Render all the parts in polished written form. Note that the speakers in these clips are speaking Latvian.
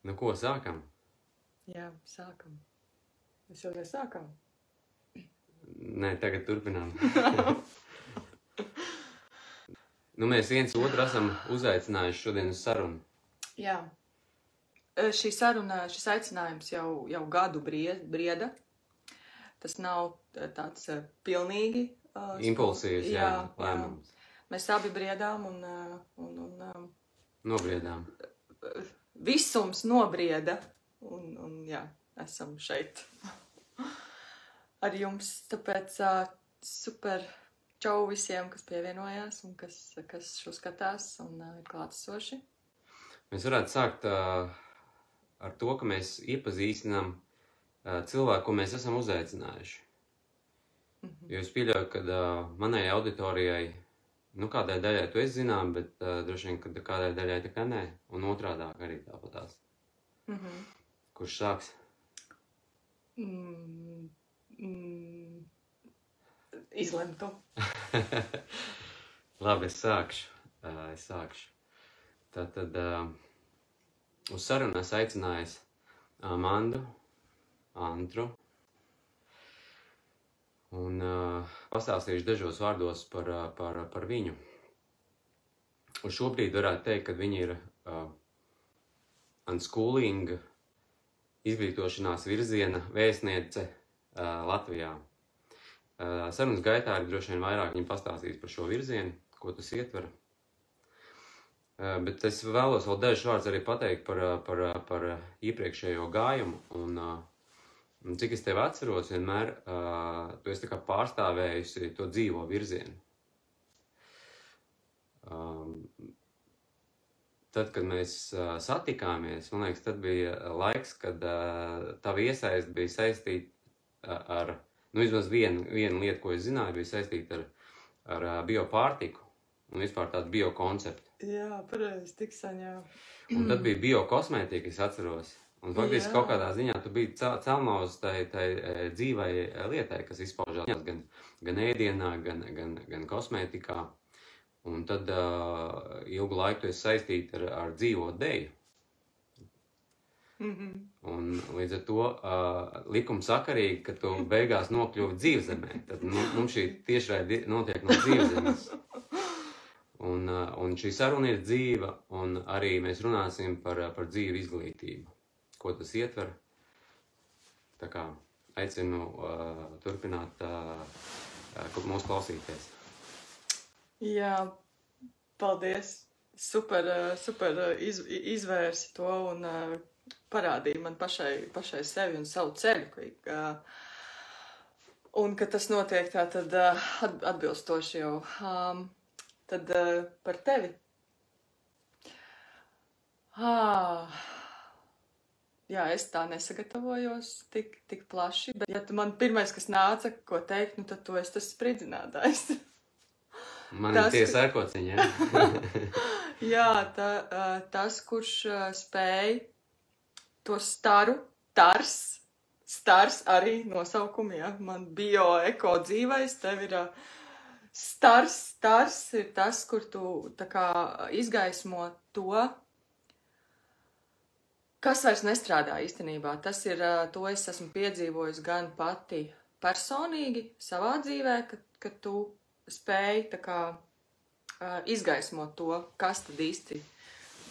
Nu, ko sākam? Jā, sākam. Mēs jau sākam. Nē, tagad turpinām. Nu, mēs viens otru esam uzaicinājuši šodien uz sarunu. Jā. Šī saruna, šis aicinājums jau gadu brieda. Tas nav tāds pilnīgi impulsīvs, jā, lēmums. Mēs abi briedām un nobriedām. Visums nobrieda un jā, esam šeit ar jums. Tāpēc super čau visiem, kas pievienojās un kas šo skatās un ir klātesoši. Mēs varētu sākt ar to, ka mēs iepazīstinām cilvēku, ko mēs esam uzaicinājuši. Jo es pieļauju, ka manai auditorijai, nu kādai daļai tu esi zinām, bet droši vien, ka kādai daļai tā kā nē, un otrādāk arī tāpatās. Kurš sāks? Izlem tu. Labi, es sākšu. Tātad uz sarunu es aicinājis Antru, un pastāstīšu dažos vārdos par viņu. Un šobrīd varētu teikt, ka viņa ir unschooling izglītošanās virziena vēstniece Latvijā. Sarunas gaitā arī droši vien vairāk viņa pastāstīs par šo virzienu, ko tas ietver. Bet es vēlos vēl dažus vārdus arī pateikt par iepriekšējo gājumu, un cik es tevi atceros, vienmēr tu esi tā kā pārstāvējusi to dzīvo virzienu. Tad, kad mēs satikāmies, man liekas, tad bija laiks, kad tava iesaiste bija saistīta ar, nu vismaz viena lieta, ko es zināju, bija saistīta ar biopārtiku un vispār tādu biokonceptu. Jā, pareizi, tik sen, jā. Un tad bija biokosmētika, es atceros. Un faktiski kaut kādā ziņā tu biji celmaus tai dzīvai lietai, kas izpaužās gan ēdienā, gan kosmētikā. Un tad ilgu laiku tu esi saistīta ar dzīvo deju. Un līdz ar to likumsakarīgi, ka tu beigās nokļuvi dzīvzemē. Tad mums šī tiešraide notiek no dzīvzemes. Un šī saruna ir dzīva, un arī mēs runāsim par dzīvu izglītību. Ko tas ietver? Tā kā aicinu turpināt mūsu klausīties. Jā, paldies. Super izvērsi to un parādīja man pašai sevi un savu ceļu. Un ka tas notiek tā tad atbilstoši jau. Tad par tevi. Jā, es tā nesagatavojos tik plaši, bet ja tu man pirmais, kas nāca, ko teikt, nu tad tu esi tas spridzinātājs. Man ir tie sērkociņi, jā? Jā, tas, kurš spēj to stars arī nosaukumu, jā. Man bio-eko dzīvais, tev ir stars ir tas, kur tu tā kā izgaismo to, kas vairs nestrādā īstenībā. Tas ir, to es esmu piedzīvojis gan pati personīgi savā dzīvē, kad tu spēj tā kā izgaismot to, kas tad īsti,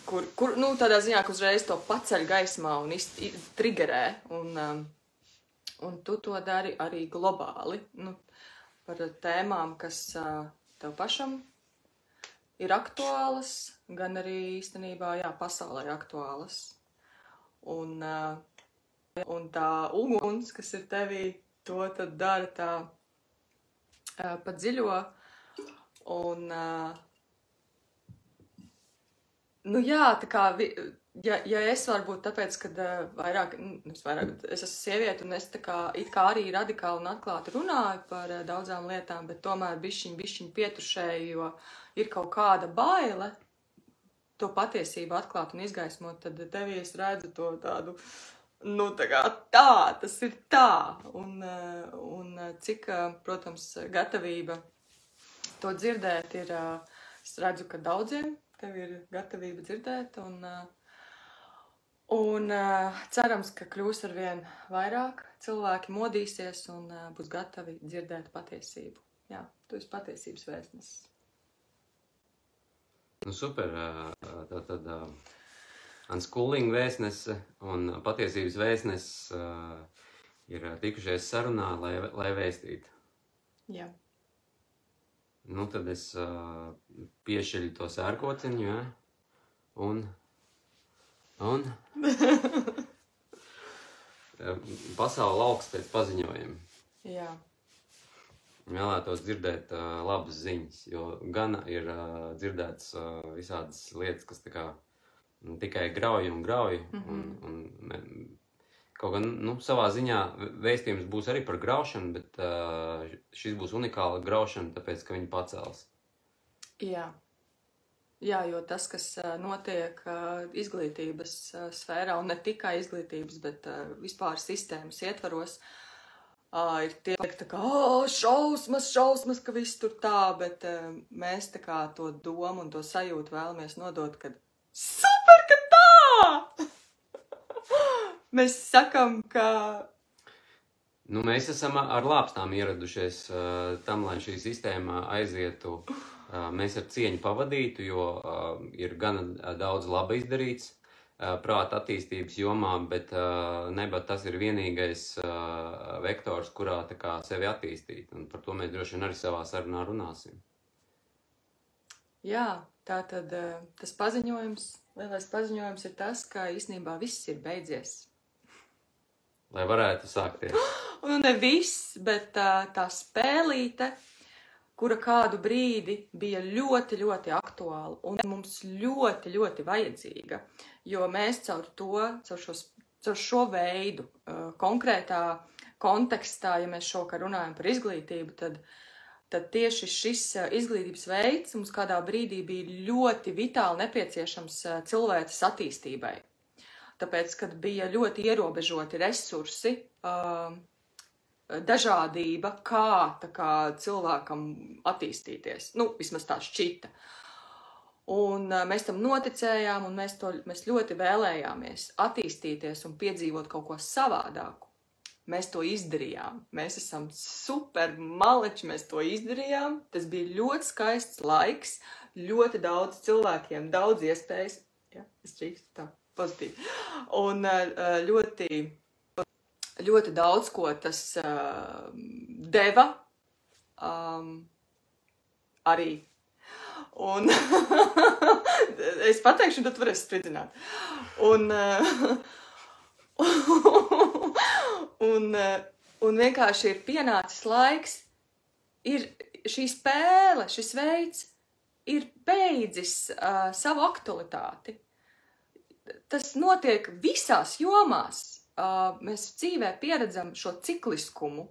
kur nu tādā ziņā, ka uzreiz to paceļ gaismā un trigerē, un tu to dari arī globāli, nu, par tēmām, kas tev pašam ir aktuālas, gan arī īstenībā, jā, pasaulē aktuālas. Un tā uguns, kas ir tevī, to tad dara tā padziļo. Un, nu jā, tā kā, ja es varbūt tāpēc, kad es esmu sieviete un es tā kā, it kā arī radikāli un atklāti runāju par daudzām lietām, bet tomēr bišķiņ pietušēju, jo ir kaut kāda baile to patiesību atklāt un izgaismot, tad tevī es redzu to tādu, nu tā kā tas ir tā, un cik, protams, gatavība to dzirdēt ir, es redzu, ka daudziem tev ir gatavība dzirdēt, Un cerams, ka kļūs arvien vairāk, cilvēki modīsies un būs gatavi dzirdēt patiesību. Jā, tu esi patiesības vēstnesis. Nu, super. Tātad unschooling vēstnese un patiesības vēstnesis ir tikušies sarunā, lai vēstītu. Jā. Nu, tad es piešķiļu to sērkociņu, ja? Un pasaule augs pēc paziņojuma. Jā. Vēlētos dzirdēt labas ziņas, jo gan ir dzirdēts visādas lietas, kas tā kā tikai grauj un grauj. Kaut gan, nu, savā ziņā vēstījums būs arī par graušanu, bet šis būs unikāla graušana, tāpēc, ka viņi pacels. Jā. Jā, jo tas, kas notiek izglītības sfērā, un ne tikai izglītības, bet vispār sistēmas ietvaros, ir tie, tā kā, šausmas, ka viss tur tā, bet mēs tā kā to domu un to sajūtu vēlamies nodot, kad super, ka tā! Mēs sakam, ka... Nu, mēs esam ar lāpstām ieradušies tam, lai šī sistēma aizietu. Mēs ar cieņu pavadītu, jo ir gana daudz laba izdarīts prāta attīstības jomā, bet nebat tas ir vienīgais vektors, kurā tā kā sevi attīstīt. Un par to mēs droši vien arī savā sarunā runāsim. Jā, tā tad tas paziņojums, lielais paziņojums ir tas, ka īstenībā viss ir beidzies. Lai varētu sākties. Un ne viss, bet tā spēlīte, kura kādu brīdi bija ļoti, ļoti aktuāla un mums ļoti, ļoti vajadzīga, jo mēs caur šo veidu, konkrētā kontekstā, ja mēs šokar runājam par izglītību, tad tieši šis izglītības veids mums kādā brīdī bija ļoti vitāli nepieciešams cilvēces attīstībai. Tāpēc, kad bija ļoti ierobežoti resursi, dažādība, kā cilvēkam attīstīties. Nu, vismaz tā šķita. Un mēs tam noticējām, un mēs ļoti vēlējāmies attīstīties un piedzīvot kaut ko savādāku. Mēs to izdarījām. Mēs esam super maleči, mēs to izdarījām. Tas bija ļoti skaists laiks, ļoti daudz cilvēkiem, daudz iespējas. Ja, es čīkstu tā pozitīvi. Un ļoti daudz, ko tas deva arī. Un es pateikšu, un tad varēs spridzināt. Un vienkārši ir pienācis laiks, ir šī spēle, šis veids ir beidzis savu aktualitāti. Tas notiek visās jomās. Mēs dzīvē pieredzam šo cikliskumu,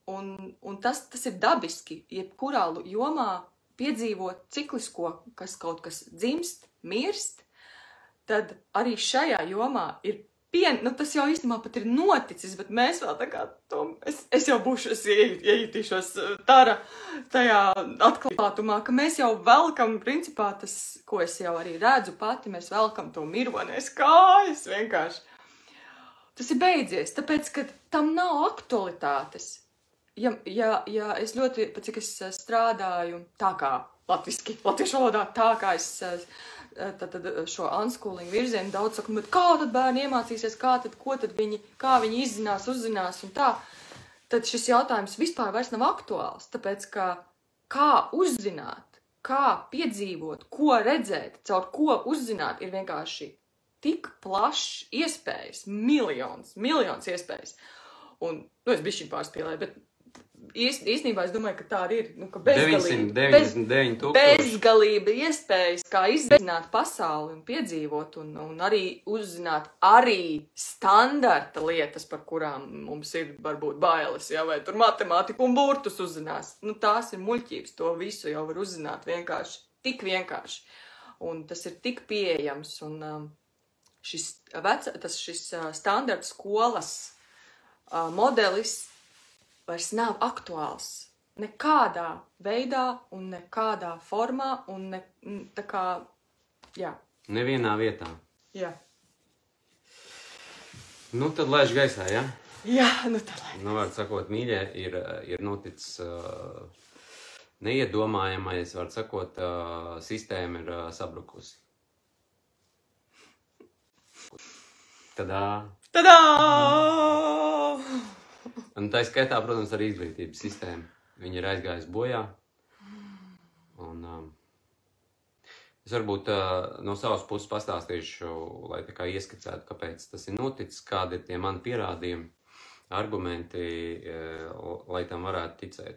un tas ir dabiski, jebkurā jomā piedzīvot ciklisko, kas kaut kas dzimst, mirst, tad arī šajā jomā ir tas jau īstenībā pat ir noticis, bet mēs vēl tā kā es jau būšu, es iejutīšos tajā atklātumā, ka mēs jau velkam, principā tas, ko es jau arī redzu pati, mēs velkam to mirvanies kājas vienkārši. Tas ir beidzies, tāpēc, ka tam nav aktualitātes. Ja es ļoti, cik es strādāju tā kā latviešu valodā, tā kā es tad šo unschooling virzienu daudz saka, bet kā tad bērni iemācīsies, kā viņi izzinās, uzzinās un tā, tad šis jautājums vispār vairs nav aktuāls, tāpēc, ka kā uzzināt, kā piedzīvot, ko redzēt, caur ko uzzināt, ir vienkārši tik plašs iespējas, miljons iespējas. Un, es bišķiņ pārspīlēju, bet īstenībā es domāju, ka tā arī ir, ka bezgalība iespējas, kā izzināt pasauli un piedzīvot un arī uzzināt arī standarta lietas, par kurām mums ir varbūt bailes, ja, vai tur matemātiku un burtus uzzinās. Nu, tās ir muļķības, to visu jau var uzzināt vienkārši, tik vienkārši. Un tas ir tik pieejams, un šis standarta skolas modelis vairs nav aktuāls nekādā veidā un nekādā formā un tā kā, jā. Nevienā vietā. Jā. Nu, tad laiž gaisā, ja? Jā, nu tā lai. Nu, var sakot, mīļie, ir noticis neiedomājamais, var sakot, sistēma ir sabrukusi. Tadā! Tadā! Un tā skaitā, protams, arī izglītības sistēma. Viņa ir aizgājusi bojā. Un es varbūt no savas puses pastāstīšu, lai tā kā ieskicētu, kāpēc tas ir noticis, kādi ir tie mani pierādījumi, argumenti, lai tam varētu ticēt.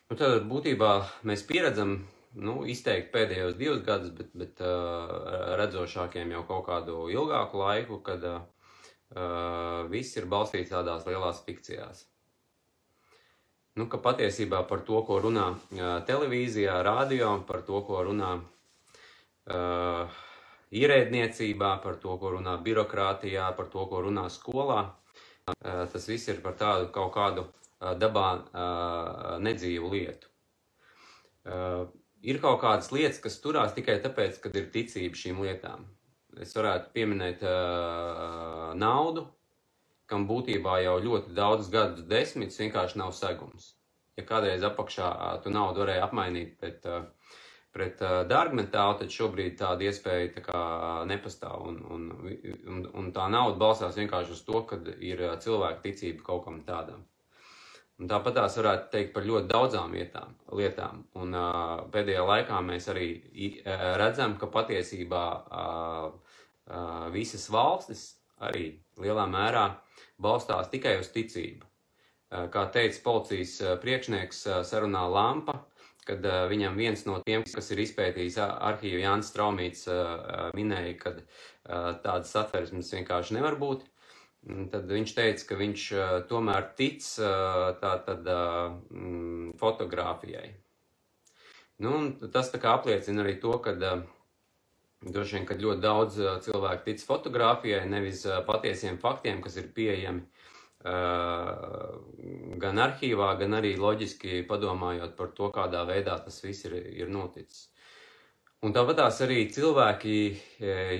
Nu, tad būtībā mēs pieredzam, izteikti pēdējos 2 gadus, bet redzošākiem jau kaut kādu ilgāku laiku, kad viss ir balstīts tādās lielās fikcijās. Nu, ka patiesībā par to, ko runā televīzijā, radio, par to, ko runā ierēdniecībā, par to, ko runā birokrātijā, par to, ko runā skolā, tas viss ir par tādu kaut kādu dabā nedzīvu lietu. Ir kaut kādas lietas, kas turās tikai tāpēc, kad ir ticība šīm lietām. Es varētu pieminēt naudu, kam būtībā jau ļoti daudz gadus desmitus vienkārši nav segums. Ja kādreiz apakšā tu naudu varēja apmainīt pret dārgmetālu, tad šobrīd tāda iespēja tā kā nepastāv. Un tā nauda balstās vienkārši uz to, kad ir cilvēka ticība kaut kam tādam. Un tāpat tās varētu teikt par ļoti daudzām lietām. Un pēdējā laikā mēs arī redzam, ka patiesībā visas valstis arī lielā mērā balstās tikai uz ticību. Kā teica policijas priekšnieks sarunā Lampa, kad viņam viens no tiem, kas ir izpētījis arhīvu Jānis Straumīts, minēja, ka tādas satversmes vienkārši nevar būt. Tad viņš teica, ka viņš tomēr tic fotogrāfijai. Nu, tas tā kā apliecina arī to, ka droši vien, kad ļoti daudz cilvēku tic fotogrāfijai, nevis patiesiem faktiem, kas ir pieejami gan arhīvā, gan arī loģiski padomājot par to, kādā veidā tas viss ir noticis. Un tāpat tās arī cilvēki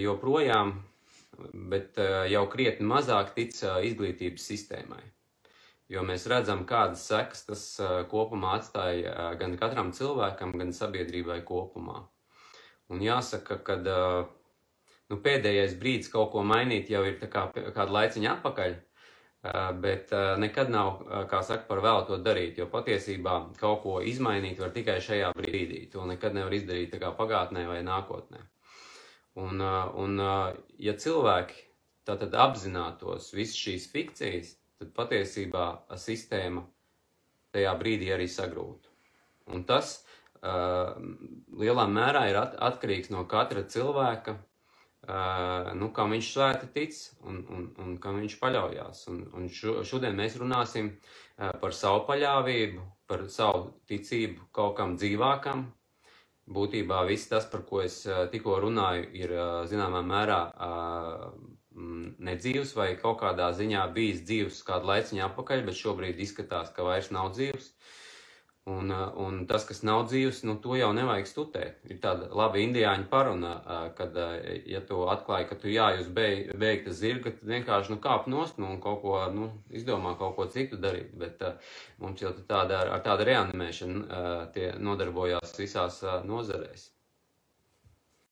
joprojām, bet jau krietni mazāk tic izglītības sistēmai. Jo mēs redzam, kādas sekas tas kopumā atstāja gan katram cilvēkam, gan sabiedrībai kopumā. Un jāsaka, ka pēdējais brīdis kaut ko mainīt jau ir kādu laiciņu atpakaļ, bet nekad nav, kā saka, par vēlu to darīt, jo patiesībā kaut ko izmainīt var tikai šajā brīdī. To nekad nevar izdarīt tā kā pagātnē vai nākotnē. Un ja cilvēki tātad apzinātos visas šīs fikcijas, tad patiesībā sistēma tajā brīdī arī sagrūtu. Un tas lielā mērā ir atkarīgs no katra cilvēka, kam viņš svēti tic un kam viņš paļaujās. Un šodien mēs runāsim par savu paļāvību, par savu ticību kaut kam dzīvākam. Būtībā viss tas, par ko es tikko runāju, ir zināmā mērā nedzīvs vai kaut kādā ziņā bijis dzīvs kādu laiciņu atpakaļ, bet šobrīd izskatās, ka vairs nav dzīvs. Un tas, kas nav dzīvs, to jau nevajag stutēt. Ir tāda laba indiāņu paruna, kad, ja tu atklāji, ka tu jājus beigta zirga, tad vienkārši kāp nost un kaut ko, izdomā kaut ko citu darīt. Bet mums jau ar tādu reanimēšanu tie nodarbojās visās nozarēs.